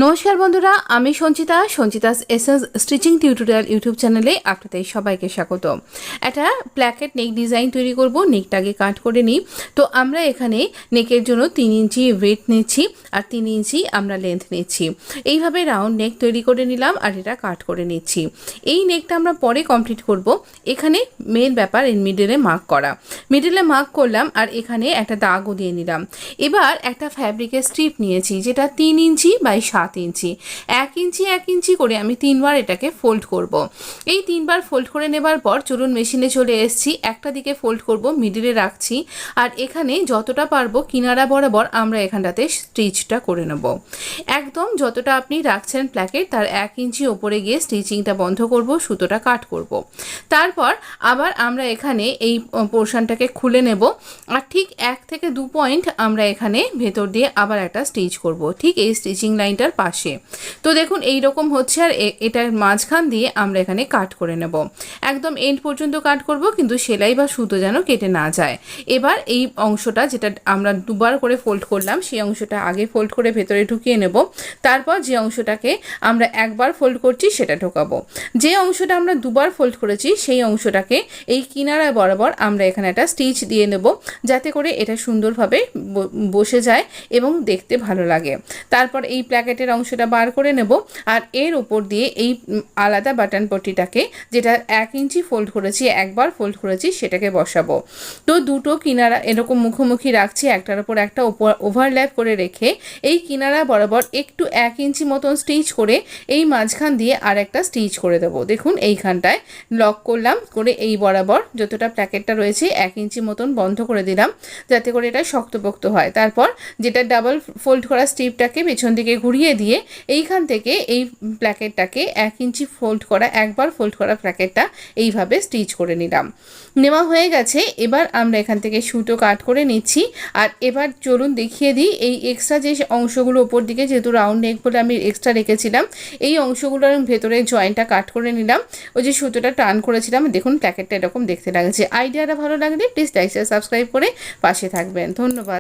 নমস্কার বন্ধুরা, আমি Sanchita's SS stitching tutorial YouTube চ্যানেলে আপনাদের সবাইকে স্বাগত। একটা প্ল্যাকেট নেক ডিজাইন তৈরি করব। নেকটাকে কাট করে নিই। তো আমরা এখানে নেকের জন্য 3 ইঞ্চি ওয়েট নিচ্ছি আর 3 ইঞ্চি আমরা লেন্থ নিচ্ছি। এইভাবে রাউন্ড নেক তৈরি করে নিলাম আর এটা কাট করে নিচ্ছি। এই নেকটা আমরা পরে কমপ্লিট করব। এখানে মেন ব্যাপার এর মিডলে মার্ক করা। মিডলে মার্ক করলাম আর এখানে একটা দাগও দিয়ে নিলাম। এবার একটা ফ্যাব্রিকের স্ট্রিপ নিয়েছি যেটা 3 ইঞ্চি বাই 7 ইঞ্চি, 1 ইঞ্চি করে আমি 3বার এটাকে ফোল্ড করব। এই 3বার ফোল্ড করে নেবার পর চলুন মেশিনে চলে এসেছি। একটা দিকে ফোল্ড করব, মিডিলে রাখছি আর এখানে যতটা পারবো কিনারা বরাবর আমরা এখানটাতে স্টিচটা করে নেব। একদম যতটা আপনি রাখছেন প্ল্যাকেট তার 1 ইঞ্চি ওপরে গিয়ে স্টিচিংটা বন্ধ করব, সুতোটা কাট করব। তারপর আবার আমরা এখানে এই পোর্শনটাকে খুলে নেব আর ঠিক 1 থেকে 2 পয়েন্ট আমরা এখানে ভেতর দিয়ে আবার একটা স্টিচ করব, ঠিক এই স্টিচিং লাইনটার পাশে। তো দেখুন এই রকম হচ্ছে আর এটার মাঝখান দিয়ে আমরা এখানে কাট করে নেব। একদম এন্ড পর্যন্ত কাট করব, কিন্তু সেলাই বা সুতো যেন কেটে না যায়। এবার এই অংশটা যেটা আমরা দুবার করে ফোল্ড করলাম সেই অংশটা আগে ফোল্ড করে ভেতরে ঢুকিয়ে নেব। তারপর যে অংশটাকে আমরা একবার ফোল্ড করছি সেটা ঢোকাবো। যে অংশটা আমরা দুবার ফোল্ড করেছি সেই অংশটাকে এই কিনারা বরাবর আমরা এখানে একটা স্টিচ দিয়ে নেব, যাতে করে এটা সুন্দরভাবে বসে যায় এবং দেখতে ভালো লাগে। তারপর এই প্ল্যাকেটের অংশটা বার করে নেব আর এর উপর দিয়ে এই আলাদা বাটন পট্টিটাকে, যেটা 1 ইঞ্চি ফোল্ড করেছি, একবার ফোল্ড করেছি, সেটাকে বসাবো। তো দুটো কিনারা এরকম মুখোমুখি রাখছি, একটার উপর একটা ওভারল্যাপ করে রেখে এই কিনারা বরাবর একটু 1 ইঞ্চি মতন স্টিচ করে এই মাঝখান দিয়ে আর একটা স্টিচ করে দেবো। দেখুন এইখানটায় লক করলাম, করে এই বরাবর যতটা প্ল্যাকেটটা রয়েছে 1 ইঞ্চি মতন বন্ধ করে দিলাম, যাতে করে এটা শক্তপোক্ত হয়। তারপর যেটা ডাবল ফোল্ড করা স্ট্রিপটাকে পেছন দিকে ঘুরিয়ে দিয়ে এইখান থেকে এই প্ল্যাকেটটাকে 1 ইঞ্চি ফোল্ড করা, একবার ফোল্ড করা প্ল্যাকেটটা এইভাবে স্টিচ করে নিলাম। নেওয়া হয়ে গেছে। এবার আমরা এখান থেকে সুতো কাট করে নিচ্ছি। আর এবার চলুন দেখিয়ে দিই এই এক্সট্রা যে অংশগুলো ওপর দিকে, যেহেতু রাউন্ড নেক বলে আমি এক্সট্রা রেখেছিলাম, এই অংশগুলোর ভেতরে জয়েন্টটা কাট করে নিলাম। ওই যে সুতোটা টান করেছিলাম, দেখুন প্ল্যাকেটটা এরকম দেখতে লাগছে। আইডিয়াটা ভালো লাগলে প্লিজ লাইক শেয়ার সাবস্ক্রাইব করে পাশে থাকবেন। ধন্যবাদ।